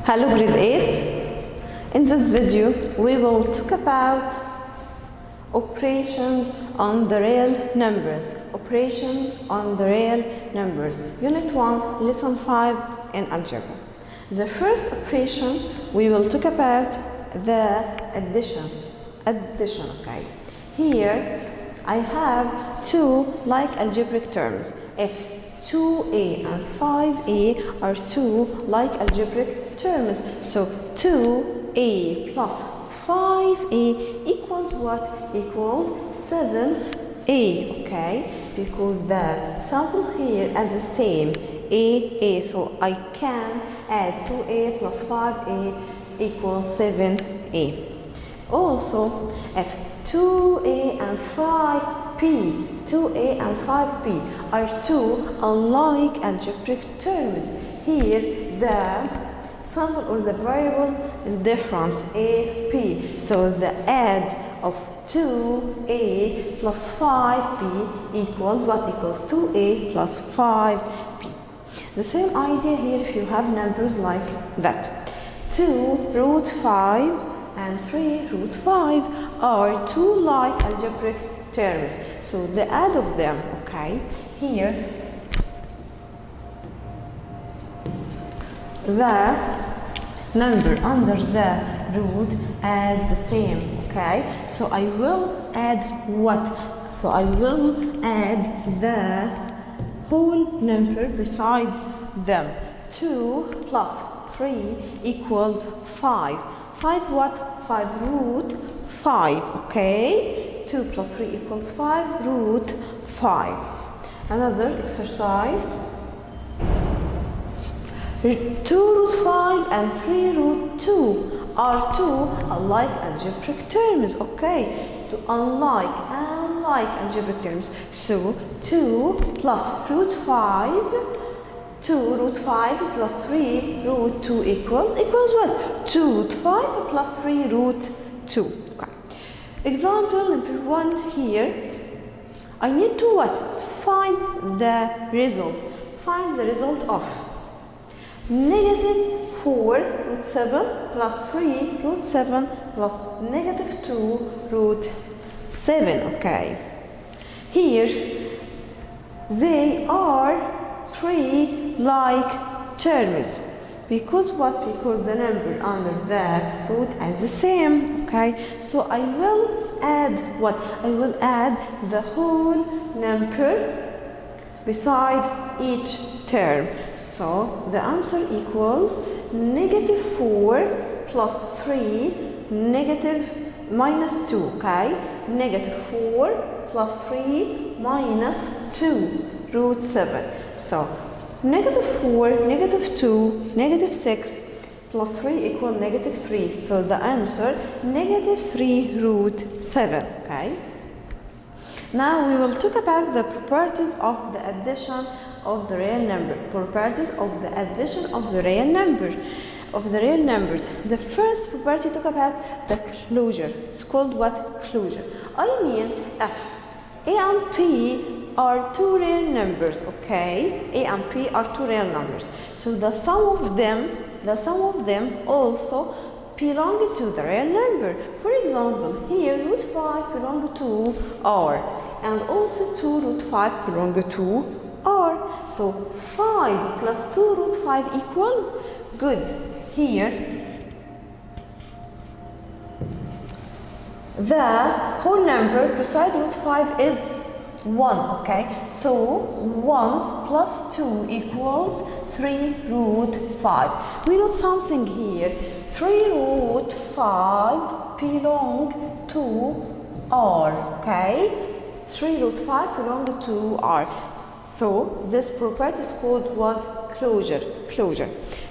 Hello grade 8. In this video we will talk about operations on the real numbers. Operations on the real numbers. Unit 1, lesson 5 in algebra. The first operation we will talk about the addition. Okay. Here I have two like algebraic terms. If 2a and 5a are two like algebraic terms. So 2a plus 5a equals what? Equals 7a, okay? Because the sample here is the same, a. So I can add 2a plus 5a equals 7a. Also, if 2a and 5p are two unlike algebraic terms. Here the sample or the variable is different, a, so the add of 2a plus 5p equals what? Equals 2a plus 5p. The same idea here if you have numbers like that. 2 root 5 and 3 root 5 are two like algebraic terms. So the add of them, okay? Here the number under the root is the same, okay? So I will add what? So I will add the whole number beside them. 2 plus 3 equals 5. 5 what? 5 root 5, okay? 2 plus 3 equals 5 root 5. Another exercise. 2 root 5 and 3 root 2 are two alike algebraic terms, okay? Unlike algebraic terms. So 2 plus root 5, 2 root 5 plus 3 root 2 equals what? 2 root 5 plus 3 root 2. Okay. Example number 1 here. I need to what? Find the result. Find the result of negative 4 root 7 plus 3 root 7 plus negative 2 root 7. Okay. Here they are three like terms. Because what? Because the number under the root is the same, okay? So I will add what? I will add the whole number beside each term. So the answer equals negative 4 plus 3 negative minus 2, okay? Negative 4 plus 3 minus 2 root 7. So negative 4, negative 2, negative 6 plus 3 equal negative 3. So the answer negative 3 root 7. Okay. Now we will talk about the properties of the addition of the real number. Properties of the addition of the real number. The first property talk about the closure. It's called what? Closure. I mean if a and p are two real numbers, okay? A and p are two real numbers. So the sum of them also belong to the real number. For example, here root 5 belong to r, and also 2 root 5 belong to r. So 5 plus 2 root 5 equals good. Here the whole number beside root 5 is 1, okay? So 1 plus 2 equals 3 root 5. We know something here. 3 root 5 belong to r, okay? 3 root 5 belong to r. So this property is called what? Closure.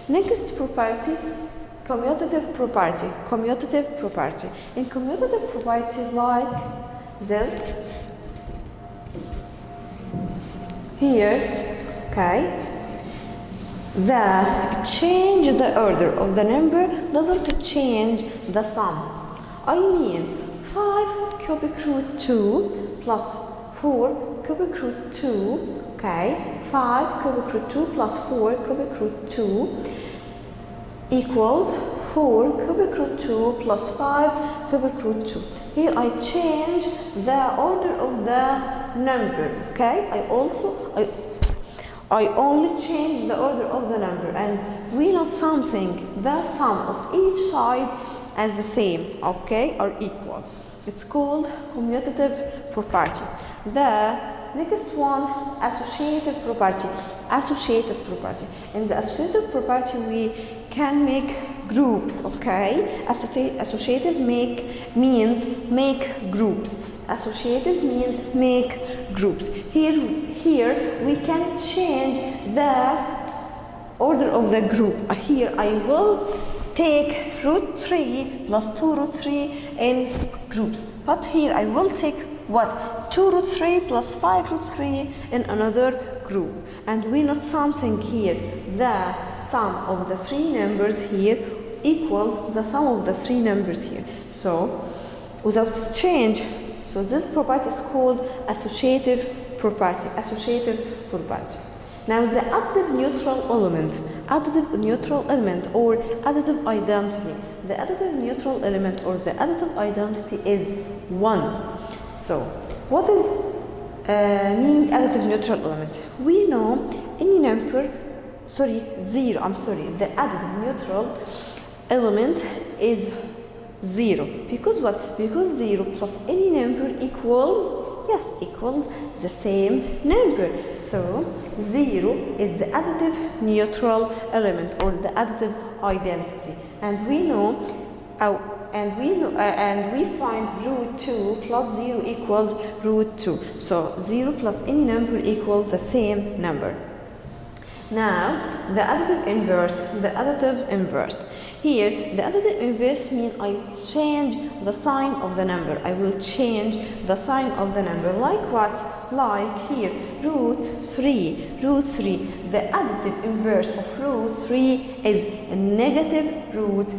Next property, commutative property. In commutative property like this, here, okay, the change the order of the number doesn't change the sum. I mean 5 cubic root 2 plus 4 cubic root 2, okay, 5 cubic root 2 plus 4 cubic root 2 equals 4 cubic root 2 plus 5 cubic root 2. Here I change the order of the number, okay? I only change the order of the number, and we know something, the sum of each side as the same, okay, or equal. It's called commutative property. The next one, associative property. Associative property. In the associative property, we can make groups, okay? Associative means make groups. Associative means make groups. Here we can change the order of the group. Here I will take root 3 plus 2 root 3 in groups. But here I will take what? 2 root 3 plus 5 root 3 in another group. And we note something here. The sum of the three numbers here equals the sum of the three numbers here. So without change, so this property is called associative property. Associative property. Now the additive neutral element or additive identity. The additive neutral element or the additive identity is 1. So what is meaning additive neutral element? We know any number, zero. The additive neutral element is 0. Because what? Because 0 plus any number equals the same number. So 0 is the additive neutral element or the additive identity. And we know and we find root 2 plus 0 equals root 2. So 0 plus any number equals the same number. Now the additive inverse. Here the additive inverse means I change the sign of the number. I will change the sign of the number. Like what? Like here root 3. The additive inverse of root 3 is negative root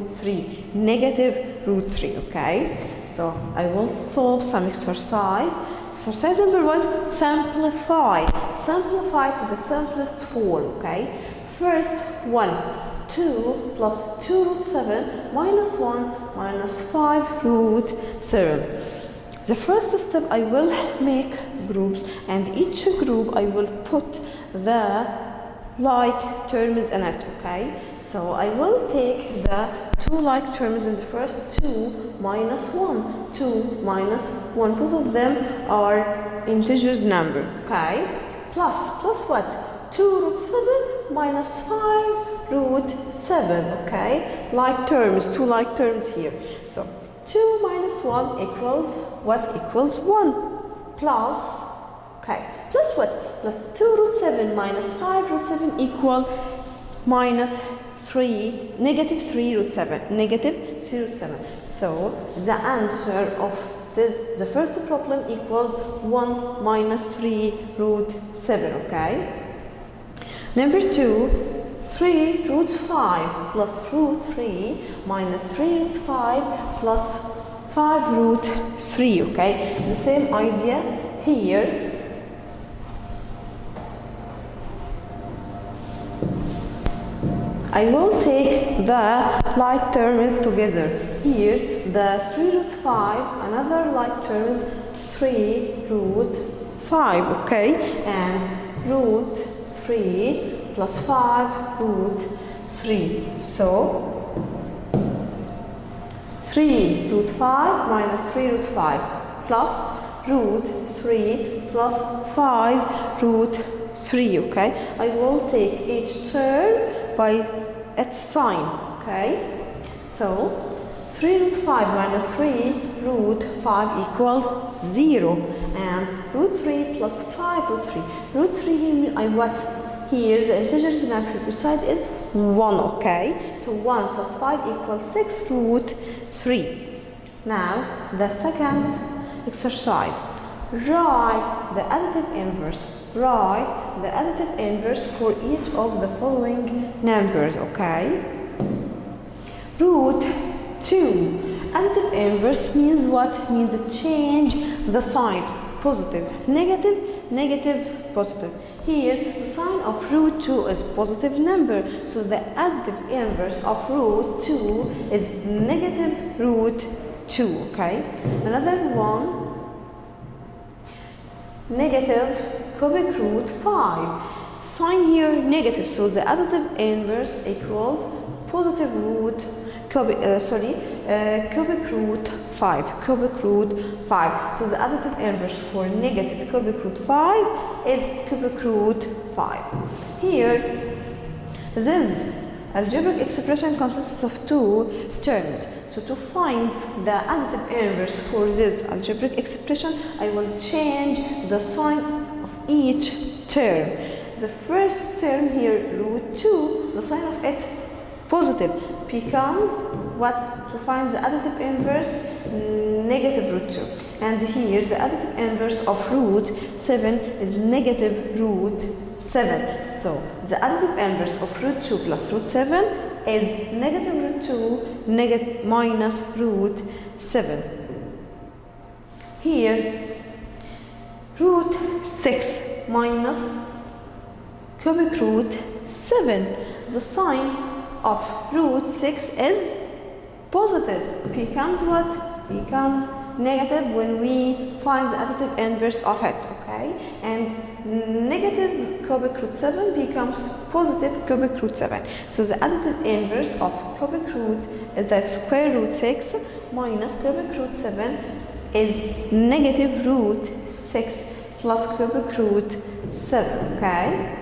3. Okay? So I will solve some exercise. Exercise number 1, simplify. Simplify to the simplest form, okay? First, 2 plus 2 root 7 minus 1 minus 5 root 7. The first step, I will make groups, and each group I will put the like terms in it, okay? So I will take the two like terms in the first, 2 minus 1. 2 minus 1, both of them are integers number, okay? Plus what? 2 root 7 minus 5 root 7, okay? Like terms, two like terms here. So 2 minus 1 equals what? Equals 1. Plus, okay, plus what? Plus 2 root 7 minus 5 root 7 equal minus 3, negative 3 root 7, negative 3 root 7. So the answer of this, the first problem equals 1 minus 3 root 7, okay? Number 2, 3 root 5 plus root 3 minus 3 root 5 plus 5 root 3, okay? The same idea here. I will take the like terms together. Here, the 3 root 5, another like terms, 3 root 5, okay? And root 3 plus 5 root 3. So, 3 root 5 minus 3 root 5 plus root 3 plus 5 root 3, okay? I will take each term by its sign, okay? So 3 root 5 minus 3 root 5 equals 0, and root 3 plus 5 root 3. Root 3 here, what? Here the integers number beside is 1, okay? So 1 plus 5 equals 6 root 3. Now the second exercise. Write the additive inverse. Write the additive inverse for each of the following numbers, okay? Root 2. Additive inverse means what? Means change the sign. Positive, negative, negative, positive. here the sign of root 2 is positive number, so the additive inverse of root 2 is negative root 2, okay? Another one, negative cubic root 5. Sign here negative, so the additive inverse equals positive root cubic root 5, cubic root 5. So the additive inverse for negative cubic root 5 is cubic root 5. Here, this algebraic expression consists of two terms. So to find the additive inverse for this algebraic expression, I will change the sign of each term. The first term here, root 2, the sign of it positive becomes what? To find the additive inverse, negative root 2. And here the additive inverse of root 7 is negative root 7. So the additive inverse of root 2 plus root 7 is negative root 2 minus root 7. Here root 6 minus cubic root 7. The sign of root 6 is positive. Becomes what? Becomes negative when we find the additive inverse of it, okay? And negative cubic root 7 becomes positive cubic root 7. So the additive inverse of cubic root, the square root 6 minus cubic root 7 is negative root 6 plus cubic root 7, okay?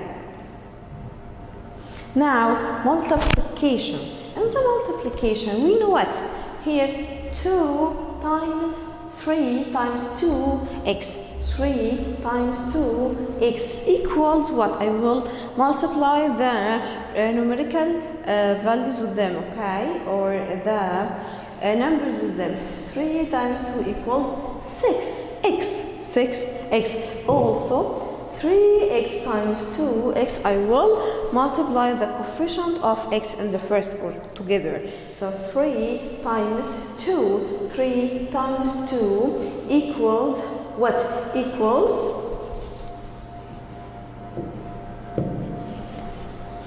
Now, multiplication. In the multiplication, we know what? Here, 2 times 3 times 2x. 3 times 2x equals what? I will multiply the numerical values with them, okay? Or the numbers with them. 3 times 2 equals 6x. 6x. Also, 3x times 2x, I will multiply the coefficient of x in the first or together. So 3 times 2, 3 times 2 equals what? Equals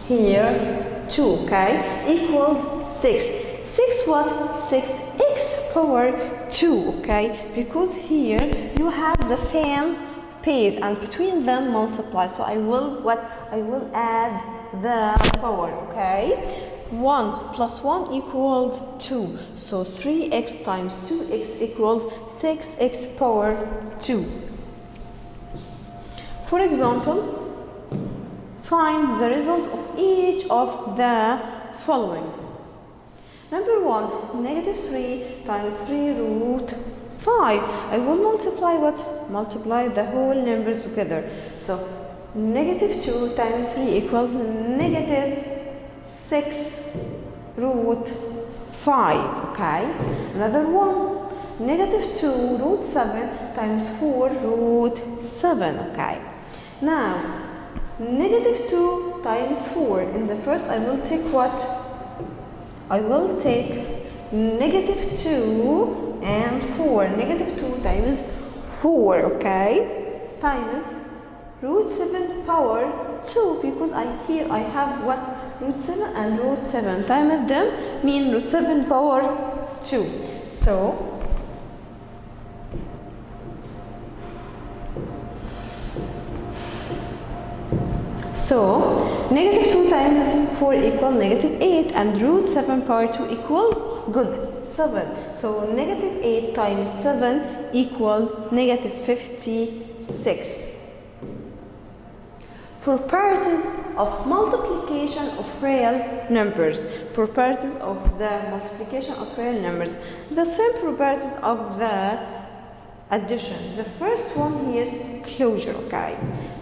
here 2, okay? Equals 6. 6 what? 6x power 2, okay? Because here you have the same pairs and between them multiply. So I will what? I will add the power, okay? 1 plus 1 equals 2. So 3x times 2x equals 6x power 2. For example, find the result of each of the following. Number 1, negative 3 times 3 root 5. I will multiply what? Multiply the whole numbers together. So negative 2 times 3 equals negative 6 root 5. Okay. Another one. Negative 2 root 7 times 4 root 7. Okay. Now, negative 2 times 4. In the first, I will take what? I will take negative 2 and 4. Negative 2 times 4, okay? Times root 7 power 2, because I have what? Root 7 and root 7. Times them mean root 7 power 2. So negative 2 times 4 equals negative 8, and root 7 power 2 equals, good, 7. So negative 8 times 7 equals negative 56. Properties of multiplication of real numbers. Properties of the multiplication of real numbers. The same properties of the addition. The first one here, closure, okay?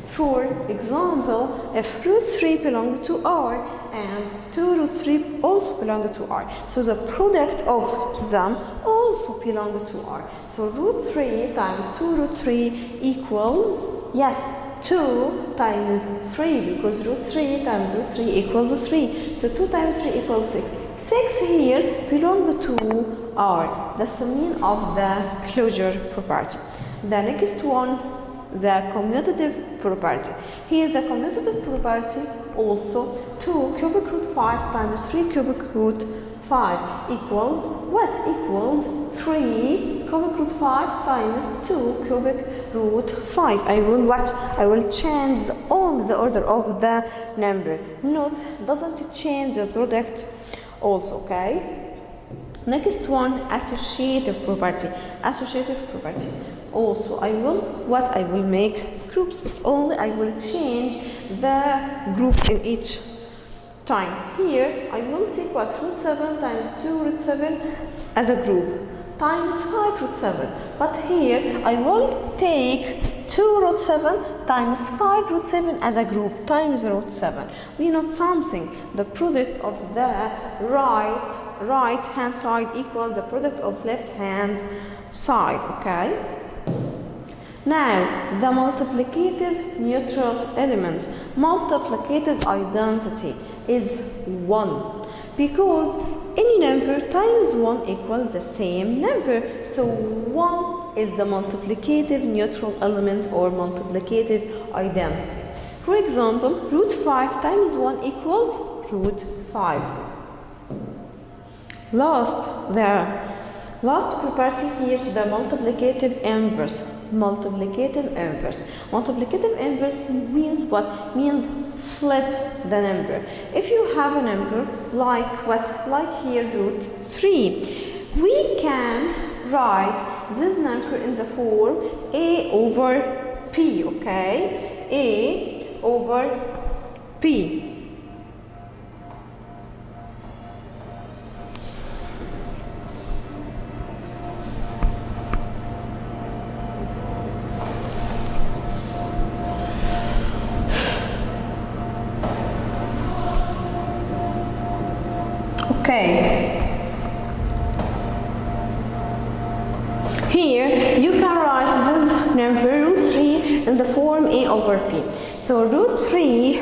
For example, if root 3 belong to R and 2 root 3 also belong to R, so the product of them also belong to R. So root 3 times 2 root 3 equals, yes, 2 times 3, because root 3 times root 3 equals 3. So 2 times 3 equals 6. 6 here belong to R. That's the meaning of the closure property. The next one, the commutative property. Here the commutative property also 2 cubic root 5 times 3 cubic root 5 equals what? Equals 3 cubic root 5 times 2 cubic root 5. I will change all the order of the number. Note, doesn't change the product also, okay? Next one, associative property. Associative property. Also, I will make groups, but only I will change the groups in each time. Here, I will take what? Root 7 times 2 root 7 as a group times 5 root 7. But here, I will take 2 root 7 times 5 root 7 as a group times root 7. We know something. The product of the right hand side equals the product of left hand side, okay? Now, the multiplicative neutral element, multiplicative identity is 1 because any number times 1 equals the same number. So 1 is the multiplicative neutral element or multiplicative identity. For example, root 5 times 1 equals root 5. Last property here, the multiplicative inverse. Multiplicative inverse. Multiplicative inverse means what? Means flip the number. If you have a number like what? Like here root 3. We can write this number in the form a over p, okay? A over p. Okay. Here you can write this number root 3 in the form a over p. So root 3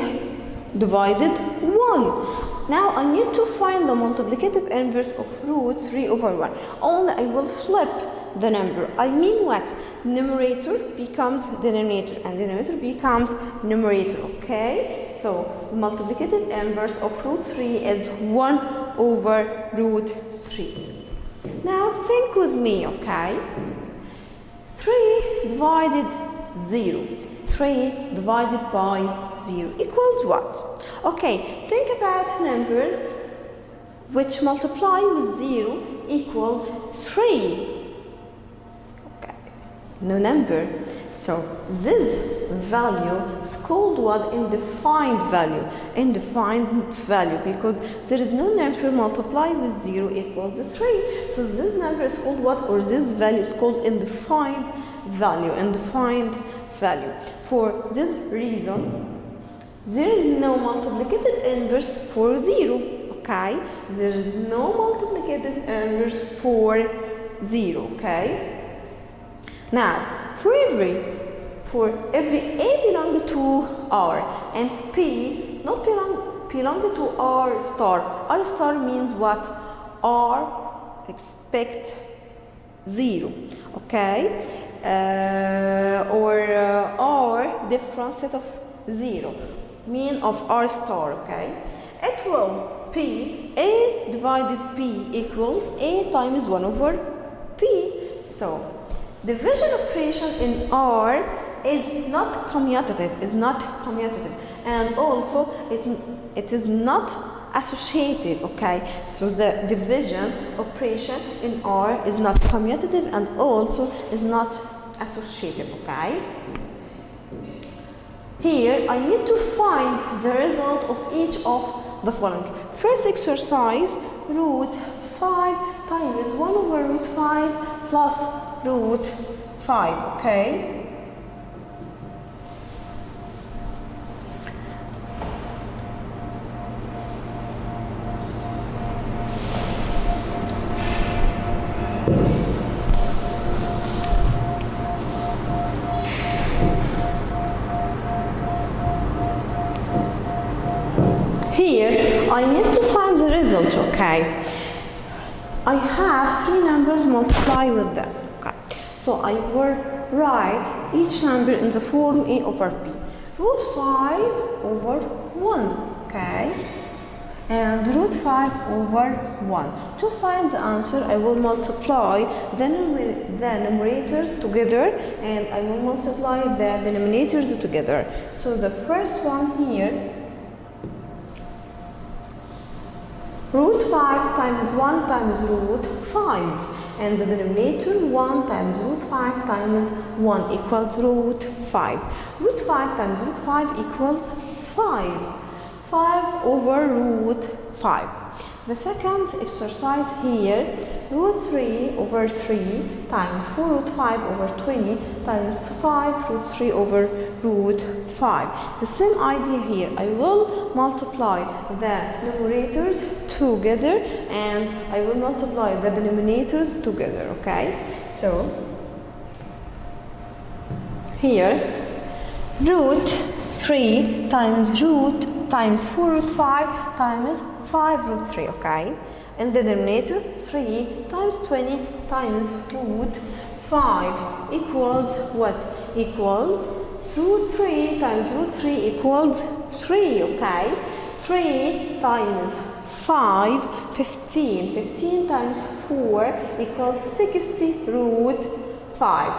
divided 1. Now I need to find the multiplicative inverse of root 3 over 1. Only I will flip the number. I mean what? Numerator becomes denominator and denominator becomes numerator, okay? So the multiplicative inverse of root 3 is 1 over root 3. Now think with me, okay? 3 divided 0. 3 divided by 0 equals what? Okay, think about numbers which multiply with 0 equals 3. Okay, no number. So this value is called what? Indefined value. Indefined value because there is no number multiply with 0 equals 3. So this number is called what? Or this value is called indefined value. Indefined value. For this reason, there is no multiplicative inverse for 0. Okay? There is no multiplicative inverse for 0. Okay? Now, for every a belong to r and p not belong to r star. R star means what? R expect 0. Okay? Or r different set of 0 mean of r star. Okay? It will p a divided p equals a times 1 over p. So division operation in R is not commutative, and also it is not associative, okay? So the division operation in R is not commutative and also is not associative, okay? Here I need to find the result of each of the following. First exercise, root 5 times 1 over root 5 plus root 5, okay? Here, I need to find the result, okay? I have 3 numbers multiply with them, okay? So I will write each number in the form a over b. Root 5 over 1, okay? And root 5 over 1. To find the answer, I will multiply the numerators together, and I will multiply the denominators together. So the first one here, root 5 times 1 times root 5. And the denominator 1 times root 5 times 1 equals root 5. Root 5 times root 5 equals 5. 5 over root 5. The second exercise here, root 3 over 3 times 4 root 5 over 20 times 5 root 3 over root 5. The same idea here. I will multiply the numerators together and I will multiply the denominators together, okay? So here, root 3 times 4 root 5 times 5 root 3, okay? And the denominator 3 times 20 times root 5 equals what? Equals root 3 times root 3 equals 3, okay? 3 times 5, 15. 15 times 4 equals 60 root 5.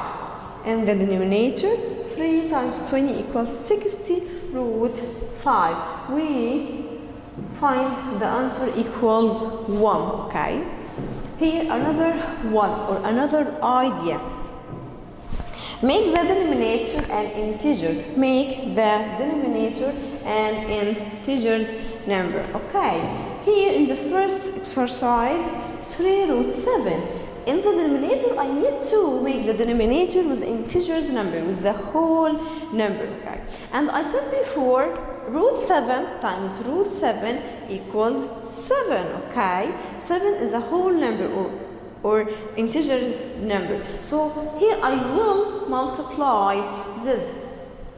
And the denominator 3 times 20 equals 60 root 5. We find the answer equals 1, okay? Here another one or another idea. Make the denominator and integers. Make the denominator and integers number, okay? Here in the first exercise, 3 root 7. In the denominator, I need to make the denominator with integers number, with the whole number, okay? And I said before, root 7 times root 7 equals 7, okay? 7 is a whole number or integers number. So here I will multiply this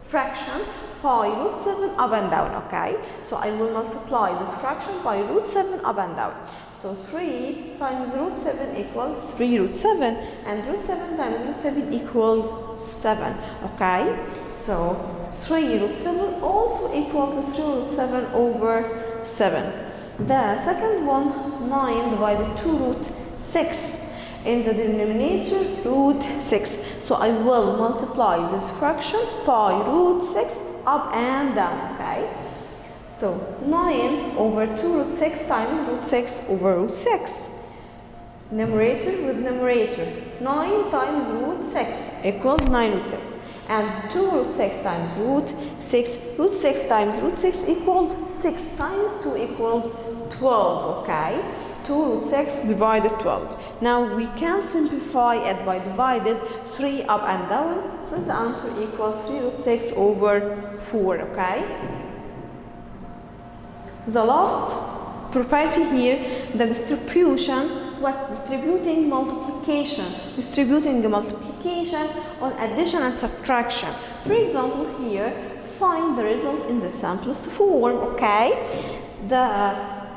fraction by root 7 up and down, okay? So I will multiply this fraction by root 7 up and down. So 3 times root 7 equals 3 root 7, and root 7 times root 7 equals 7, okay? So 3 root 7 also equals 3 root 7 over 7. The second one, 9 divided 2 root 6. In the denominator, root 6. So I will multiply this fraction by root 6 up and down, okay? So 9 over 2 root 6 times root 6 over root 6. Numerator with numerator. 9 times root 6 equals 9 root 6. And 2 root 6 times root 6. Root 6 times root 6 equals 6 times 2 equals 12, okay? 2 root 6 divided 12. Now we can simplify it by divided 3 up and down. So the answer equals 3 root 6 over 4, okay? The last property here, the distribution, distributing multiplication on addition and subtraction. For example, here, find the result in the simplest form, okay? The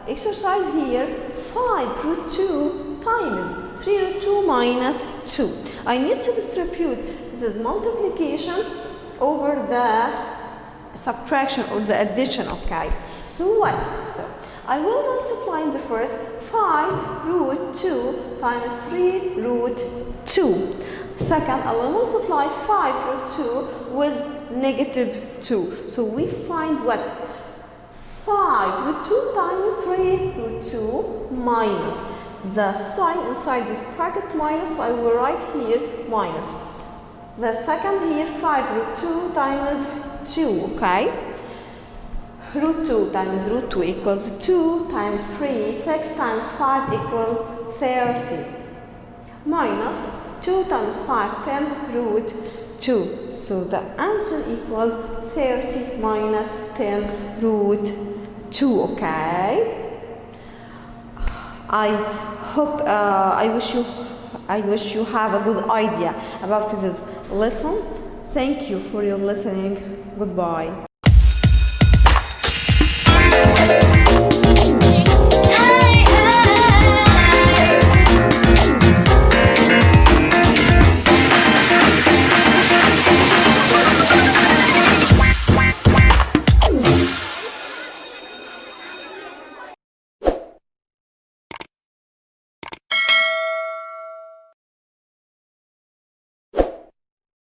exercise here, 5 root 2 times 3 root 2 minus 2. I need to distribute this multiplication over the subtraction or the addition, okay? So what? So I will multiply in the first 5 root 2 times 3 root 2. Second, I will multiply 5 root 2 with negative 2. So we find what? 5 root 2 times 3 root 2 minus. The sign inside this bracket minus, so I will write here minus. The second here, 5 root 2 times 2, okay? Root 2 times root 2 equals 2 times 3, 6 times 5 equals 30. Minus 2 times 5, 10 root 2. So the answer equals 30 minus 10 root 2, okay? I wish you have a good idea about this lesson. Thank you for your listening. Goodbye.